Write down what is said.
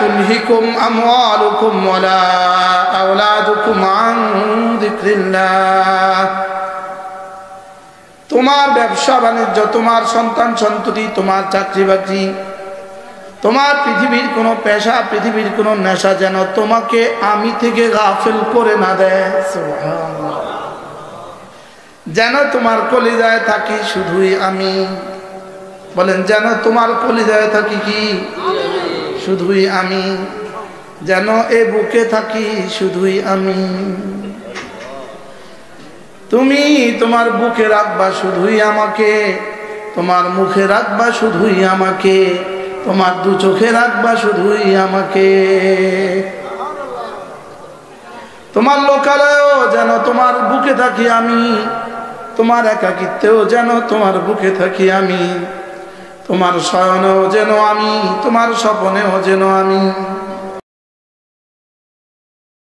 তুলহিকুম আমওয়ালুকুম ওয়ালা আওলাদুকুম আন যিকরিল্লাহ। তোমার ব্যবসা বাণিজ্য, তোমার সন্তান সন্ততি, তোমার চাকরি বাকরি, তোমার পৃথিবীর কোনো পেশা, পৃথিবীর কোনো নেশা যেন তোমাকে আমি থেকে গাফিল করে না দেয়। সুবহানাল্লাহ। যেন তোমার কলিজায় থাকি শুধুই আমি। বলেন, যেন তোমার কলিজায় থাকি কি? শুধুই আমি। যেন এ বুকে থাকি শুধুই আমি। তুমি তোমার বুকে রাখবা শুধুই আমাকে, তোমার মুখে রাখবা শুধুই আমাকে, তোমার দু চোখে রাখবা শুধুই আমাকে। তোমার লোকালয়েও যেন তোমার বুকে থাকি আমি, তোমার একাকিত্বেও যেন তোমার বুকে থাকি আমি, তোমার শয়নেও যেন আমি, তোমার স্বপনেও যেন আমি।